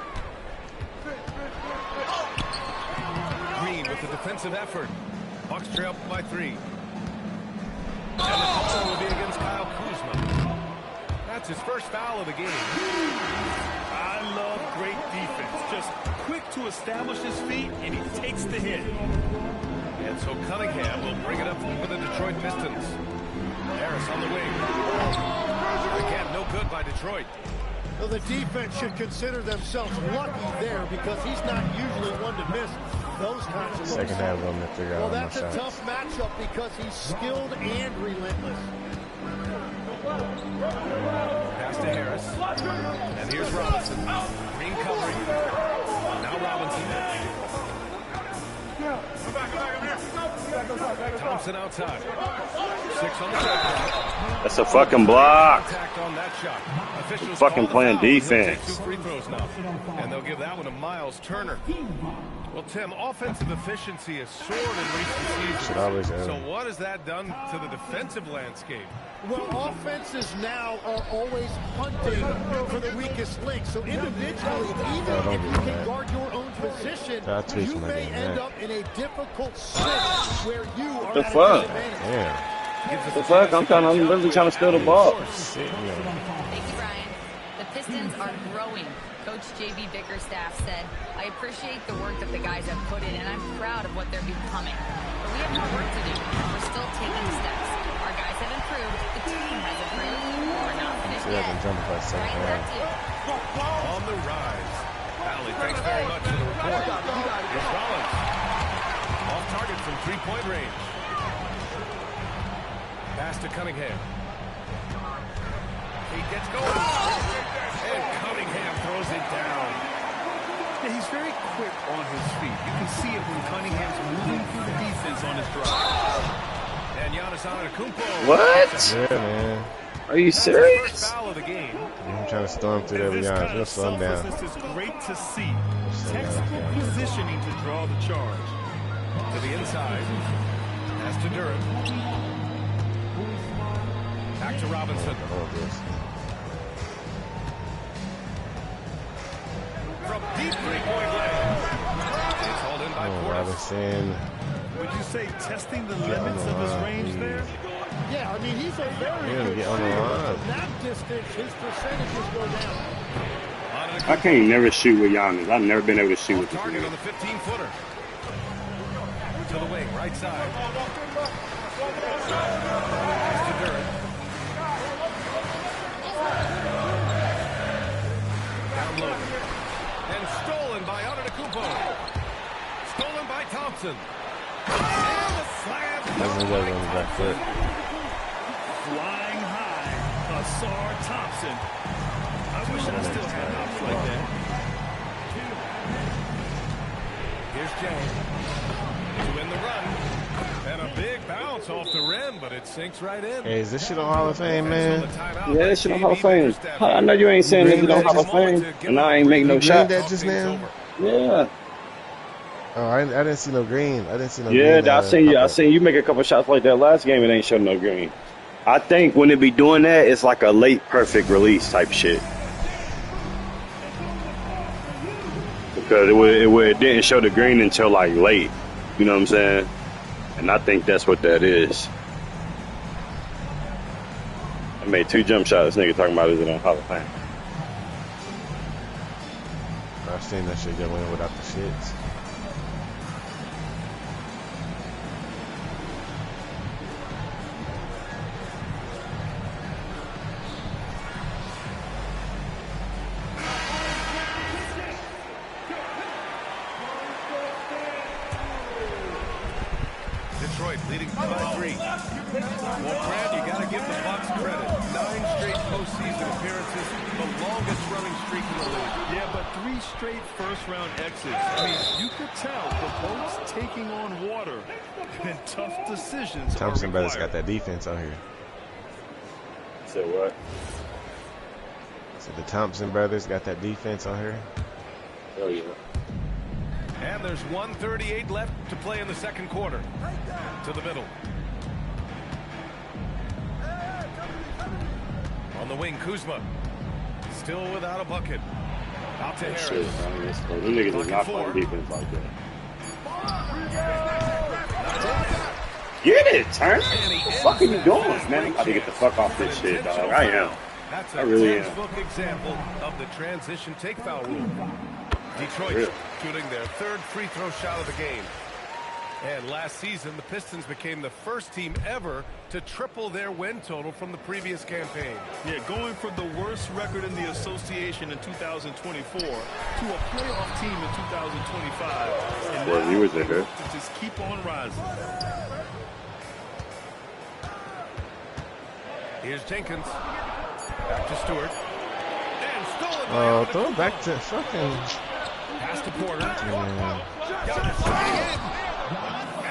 Speaker 9: Green with the defensive effort. Bucks trail by 3. And the call will be against Kyle Kuzma. That's his first foul of the game.
Speaker 10: I love great defense. Just quick to establish his feet, and he takes the hit.
Speaker 9: And so Cunningham will bring it up for the Detroit Pistons. Harris on the wing. Again, no good by Detroit.
Speaker 1: Well, the defense should consider themselves lucky there because he's not usually one to miss those kinds of looks.
Speaker 7: Second half, I'm gonna figure out
Speaker 1: Well,
Speaker 7: my
Speaker 1: that's a
Speaker 7: shots.
Speaker 1: tough matchup because he's skilled and relentless.
Speaker 9: Pass to Harris. And here's Robinson. Green covering. Now Robinson. Thompson outside. 6 on the shot clock.
Speaker 3: That's a fucking block.
Speaker 9: Contact on that shot. Officials
Speaker 3: Fucking
Speaker 9: call the
Speaker 3: playing
Speaker 9: foul. He'll take
Speaker 3: defense.
Speaker 9: 2 free throws now. And they'll give that one to Miles Turner. Well, Tim, offensive efficiency has soared in recent
Speaker 7: Should always
Speaker 9: seasons.
Speaker 7: earn.
Speaker 9: So what has that done to the defensive landscape?
Speaker 1: Well, offenses now are always hunting for the weakest link. So individually, even if you can guard your own position, you may end up in a difficult stretch where you are
Speaker 3: The
Speaker 1: at a
Speaker 3: fuck?
Speaker 1: disadvantage.
Speaker 7: Yeah.
Speaker 3: The fuck? I'm literally trying to steal the ball.
Speaker 7: Shit, yeah.
Speaker 6: Thank you, Brian. The Pistons are growing. Coach J.B. Bickerstaff said, I appreciate the work that the guys have put in, and I'm proud of what they're becoming. But we have more work to do. We're still taking steps. Our guys have improved. The team has improved. We're not finished
Speaker 7: See, I
Speaker 6: yet.
Speaker 7: can jump if I say
Speaker 6: Brian, back to you.
Speaker 9: On the rise. Allie, thanks very much for the report. Here's Rollins. Off target from 3-point range. Pass to Cunningham. He gets going. And Cunningham throws it down.
Speaker 10: Yeah, he's very quick on his feet. You can see it when Cunningham's moving through the defense on his drive.
Speaker 9: And Giannis Antetokounmpo.
Speaker 3: What?
Speaker 7: Yeah, man.
Speaker 3: Are you
Speaker 9: First
Speaker 3: serious?
Speaker 9: foul of the game.
Speaker 7: I'm trying to storm through there with
Speaker 10: This
Speaker 7: Giannis.
Speaker 10: kind
Speaker 7: We'll
Speaker 10: of
Speaker 7: slow him down.
Speaker 10: selflessness is great to see.
Speaker 7: slow down,
Speaker 10: Textbook
Speaker 7: yeah.
Speaker 10: positioning to draw the charge.
Speaker 9: To the inside. Pass to Durant. Back to Robinson.
Speaker 7: Hold this.
Speaker 9: From deep 3-point land. It's hauled in by
Speaker 7: Oh,
Speaker 9: Portis.
Speaker 7: Robinson.
Speaker 10: Would you say testing the
Speaker 7: Get on
Speaker 10: limits
Speaker 7: the
Speaker 10: of his
Speaker 7: line,
Speaker 10: range
Speaker 7: please.
Speaker 10: there?
Speaker 1: Yeah, I mean, he's a very
Speaker 7: Yeah,
Speaker 1: good
Speaker 7: get on the
Speaker 1: shooter.
Speaker 7: line.
Speaker 1: From that distance, his percentages go down.
Speaker 3: I can't never shoot with Giannis. I've never been able to shoot with
Speaker 9: Off target
Speaker 3: him.
Speaker 9: on the 15-footer. To the wing, right side. Pass to Durant. Down low. And stolen by Antetokounmpo. Stolen by Thompson. And the slam.
Speaker 10: Flying high, Asar Thompson. I wish I still had hops like that.
Speaker 9: Here's James to win the run. And a big bounce off the rim, but it sinks right in.
Speaker 7: Hey, is this shit on Hall of Fame, man?
Speaker 3: Yeah, this shit on Hall of Fame. I know you ain't saying this shit on Hall of Fame, and I ain't making no shot.
Speaker 7: that just now?
Speaker 3: Yeah.
Speaker 7: Oh, I didn't see no green. I didn't see no
Speaker 3: Yeah,
Speaker 7: green.
Speaker 3: I seen you make a couple shots like that last game. It ain't showing no green. I think when it be doing that, it's like a late perfect release type shit. Because it didn't show the green until like late. You know what I'm saying? And I think that's what that is. I made 2 jump shots. This nigga talking about is it on Hall of Fame?
Speaker 7: I've seen that shit go in without the shits.
Speaker 9: Detroit leading by 3. Well, Brad, you got to give the Bucks credit. 9 straight postseason appearances, the longest running streak in the league.
Speaker 10: Yeah, but 3 straight first-round exits. I mean, you could tell the boat's taking on water, and tough decisions
Speaker 7: Thompson
Speaker 10: are
Speaker 7: brothers
Speaker 10: required.
Speaker 7: got that defense out here.
Speaker 3: Said what?
Speaker 7: So the Thompson brothers got that defense on here.
Speaker 3: Oh yeah.
Speaker 9: And there's 1:38 left to play in the second quarter. To the middle. On the wing, Kuzma. Still without a bucket. Out to Harris.
Speaker 3: Shit, man. Them niggas is not playing defense like that. Get it, turn. What the fuck are you doing, man? I'm about to get the fuck off this shit, dog. I am.
Speaker 9: That's
Speaker 3: I
Speaker 9: a
Speaker 3: really am.
Speaker 9: textbook example of the transition take foul rule. Detroit
Speaker 3: Really?
Speaker 9: shooting their 3rd free throw shot of the game. And last season, the Pistons became the first team ever to triple their win total from the previous campaign.
Speaker 10: Yeah, going from the worst record in the association in 2024 to a playoff team in 2025. And
Speaker 3: Well,
Speaker 10: now
Speaker 3: he was there.
Speaker 10: to just keep on rising.
Speaker 9: Here's Jenkins. Back to Stewart. And stolen by
Speaker 7: Oh,
Speaker 9: Antetokounmpo.
Speaker 7: throw it back to fucking.
Speaker 9: Pass to Porter.
Speaker 7: Man,
Speaker 9: Giannis shooting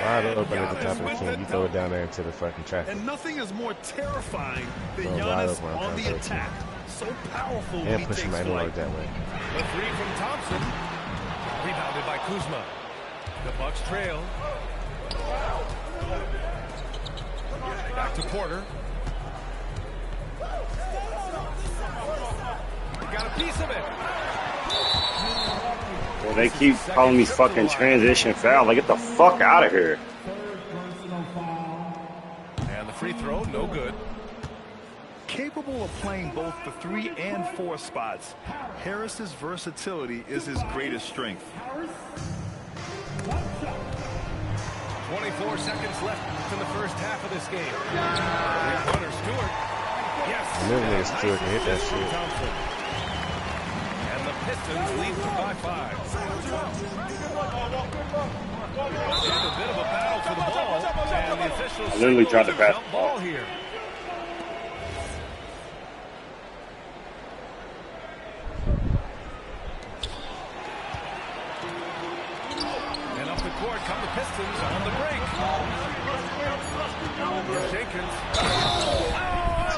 Speaker 7: wide open at the top of the key. You throw it down there into the fucking traffic.
Speaker 10: And nothing is more terrifying than
Speaker 7: Throw it wide
Speaker 10: Giannis
Speaker 7: open
Speaker 10: on the
Speaker 7: outside.
Speaker 10: attack. So powerful when
Speaker 7: And
Speaker 10: he
Speaker 7: push
Speaker 10: takes
Speaker 7: him right
Speaker 10: flight.
Speaker 7: over that way.
Speaker 9: The 3 from Thompson. Rebounded by Kuzma. The Bucks trail. Back to Porter. Got a piece of it.
Speaker 3: Well, they keep calling me fucking transition foul. Like, get the fuck out of here.
Speaker 9: And the free throw, no good.
Speaker 10: Capable of playing both the 3 and 4 spots, Harris's versatility is his greatest strength.
Speaker 9: 24 seconds left in the first half of this game. Three-pointer, Stewart. Yes.
Speaker 7: I knew Stewart can hit that shit.
Speaker 9: Thompson. And the Pistons lead by 5. And a bit of a battle for the ball. And the officials
Speaker 3: I literally tried to pass
Speaker 9: jump
Speaker 3: the ball.
Speaker 9: ball here. And up the court come the Pistons on the break. Here's Jenkins.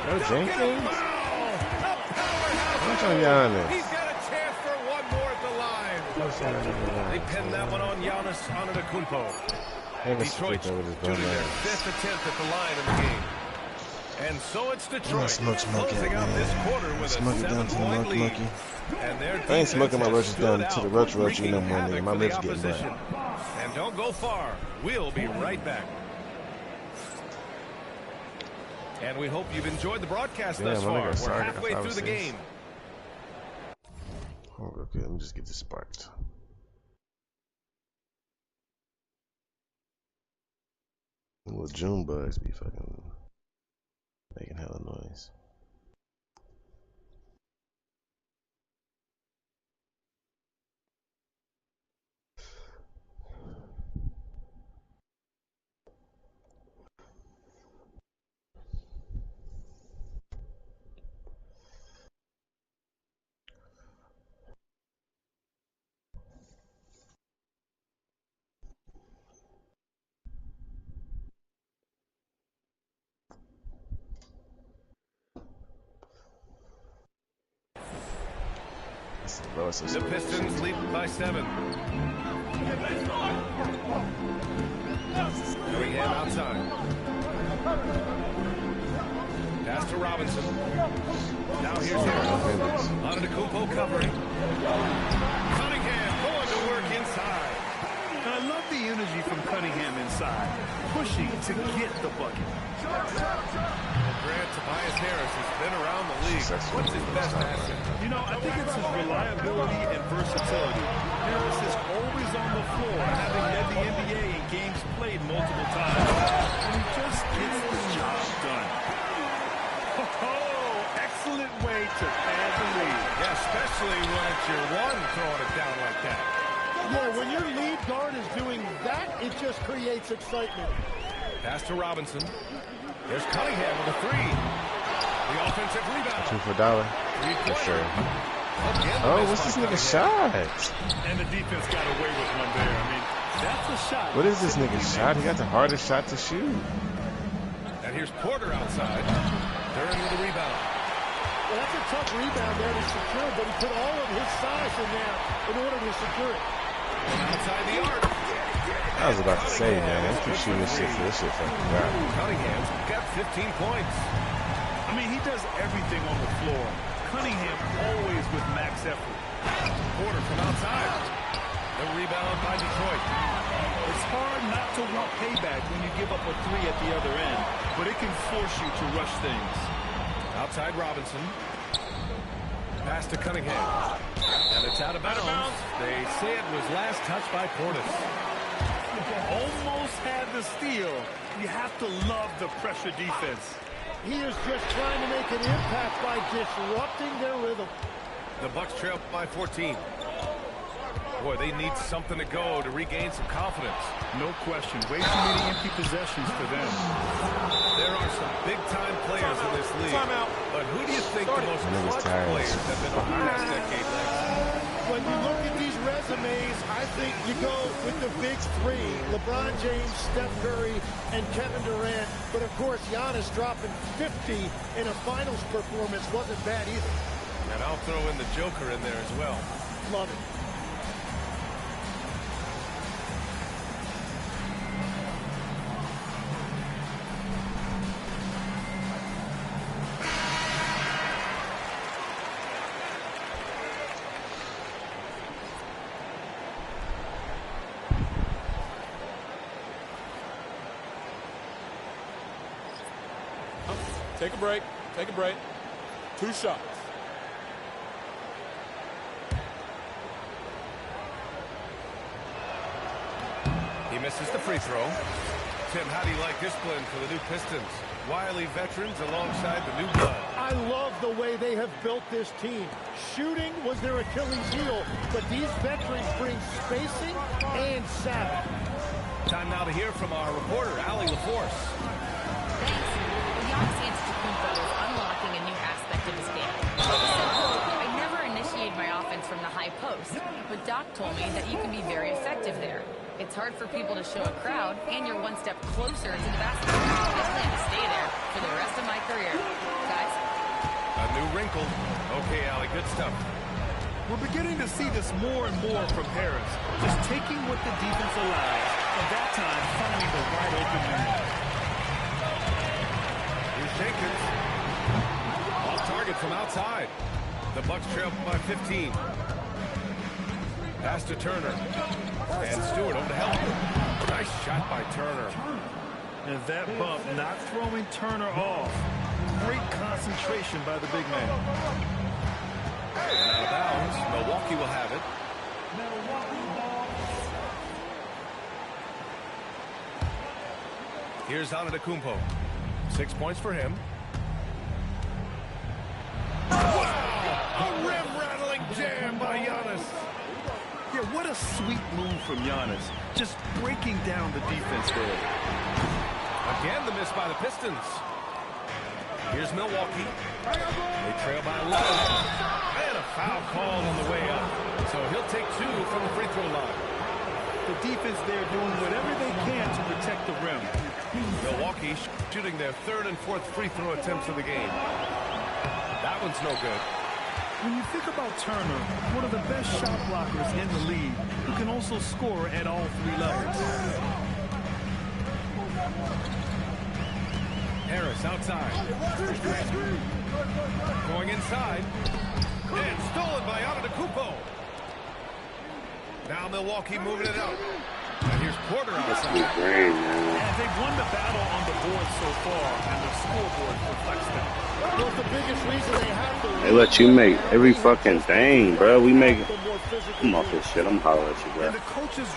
Speaker 7: Go Jenkins. What's on
Speaker 9: He's
Speaker 7: Giannis?
Speaker 9: got a chance for one more at the line. They pinned that one on Giannis Antetokounmpo. Detroit shooting their 5th attempt at the line in the game. And so it's Detroit
Speaker 7: Smoke
Speaker 9: closing out this quarter with
Speaker 7: Smoke
Speaker 9: a
Speaker 7: it down to the
Speaker 9: 7-point lead.
Speaker 7: monkey.
Speaker 9: And their
Speaker 7: I ain't
Speaker 9: defense
Speaker 7: smoking my
Speaker 9: has
Speaker 7: roaches
Speaker 9: stood
Speaker 7: down to the
Speaker 9: out,
Speaker 7: roach, you
Speaker 9: wreaking
Speaker 7: know, more
Speaker 9: havoc
Speaker 7: nigga. My
Speaker 9: for the
Speaker 7: lips getting
Speaker 9: opposition.
Speaker 7: black.
Speaker 9: And don't go far. We'll be right back. And we hope you've enjoyed the broadcast
Speaker 7: Damn,
Speaker 9: thus
Speaker 7: my nigga
Speaker 9: far. We're
Speaker 7: started
Speaker 9: halfway
Speaker 7: at
Speaker 9: through the
Speaker 7: 5-6.
Speaker 9: game.
Speaker 7: Hold on, okay, let me just get this sparked. Little June bugs be fucking making hella noise. Bro, it's a
Speaker 9: The Pistons lead by 7. Cunningham outside. Pass to Robinson. Now here's Harris. Antetokounmpo covering. Cunningham going to work inside.
Speaker 10: And I love the energy from Cunningham inside, pushing to get the bucket.
Speaker 9: Well, Grant, Tobias Harris has been around the league. What's his best asset?
Speaker 10: You know, I think it's his reliability and versatility. Harris is always on the floor, having led the NBA in games played multiple times. And he just gets the job done. Oh, excellent way to add the lead.
Speaker 9: Yeah, especially when it's your one throwing it down like that.
Speaker 1: Yeah, when your lead guard is doing that, it just creates excitement.
Speaker 9: Pass to Robinson. There's Cunningham with a 3. The offensive rebound.
Speaker 7: 2 for $1. For sure. Oh, what's this nigga shot?
Speaker 10: And the defense got away with one there. I mean, that's a shot.
Speaker 7: What is this nigga shot? He got the hardest shot to shoot.
Speaker 9: And here's Porter outside. Duran with the rebound.
Speaker 1: Well, that's a tough rebound there to secure, but he put all of his size in there in order to secure it.
Speaker 9: Outside the arc.
Speaker 7: I was about to say, man, let's keep shooting this shit for this shit fucking guy.
Speaker 9: Cunningham's got 15 points.
Speaker 10: I mean, he does everything on the floor. Cunningham always with max effort.
Speaker 9: Porter from outside. The rebound by Detroit.
Speaker 10: It's hard not to want payback when you give up a 3 at the other end, but it can force you to rush things.
Speaker 9: Outside Robinson. Pass to Cunningham. And it's out of bounds. They say it was last touched by Portis.
Speaker 10: Almost had the steal. You have to love the pressure defense.
Speaker 1: He is just trying to make an impact by disrupting their rhythm.
Speaker 9: The Bucks trail by 14. Boy, they need something to go to regain some confidence.
Speaker 10: No question. Way too many empty possessions for them.
Speaker 9: There are some big-time players in this league. But who do you think the most clutch players have been over the past decade, Lex?
Speaker 1: When you look at these resumes, I think you go with the big 3. LeBron James, Steph Curry, and Kevin Durant. But, of course, Giannis dropping 50 in a finals performance wasn't bad either.
Speaker 9: And I'll throw in the Joker in there as well.
Speaker 1: Love it.
Speaker 11: Take a break. Take a break. 2 shots.
Speaker 9: He misses the free throw. Tim, how do you like this blend for the new Pistons? Wily veterans alongside the new blood.
Speaker 1: I love the way they have built this team. Shooting was their Achilles heel, but these veterans bring spacing and savvy.
Speaker 9: Time now to hear from our reporter, Allie LaForce.
Speaker 6: Thanks. Giannis Antetokounmpo is unlocking a new aspect of his game. I never initiate my offense from the high post, but Doc told me that you can be very effective there. It's hard for people to show a crowd, and you're one step closer to the basket. I plan to stay there for the rest of my career. Guys?
Speaker 9: A new wrinkle. Okay, Allie, good stuff.
Speaker 10: We're beginning to see this more and more from Harris. Just taking what the defense allows, and that time finding the wide open man.
Speaker 9: Here's Jenkins. Off target from outside. The Bucks trail by 15. Pass to Turner. And Stewart over to help. Nice shot by Turner.
Speaker 10: And that bump not throwing Turner off. Great concentration by the big man.
Speaker 9: And out of bounds. Milwaukee will have it. Here's Antetokounmpo. 6 points for him. Wow! A rim-rattling jam by Giannis.
Speaker 10: Yeah, what a sweet move from Giannis. Just breaking down the defense there.
Speaker 9: Again, the miss by the Pistons. Here's Milwaukee. They trail by 11. And a foul called on the way up. So he'll take 2 from the free throw line.
Speaker 10: The defense there doing whatever they can to protect the rim.
Speaker 9: Milwaukee shooting their 3rd and 4th free throw attempts of the game. That one's no good.
Speaker 10: When you think about Turner, one of the best shot blockers in the league, who can also score at all three levels.
Speaker 9: Harris outside. Going inside. And stolen by Antetokounmpo. Now Milwaukee moving it out. And here's Porter outside.
Speaker 10: And they've won the battle on the board so far, and the scoreboard reflects that.
Speaker 1: Well, the biggest reason they have to
Speaker 3: They let you make every fucking thing, bro. We make. I'm off this shit. I'm hollering at you, bro.
Speaker 10: And the coaches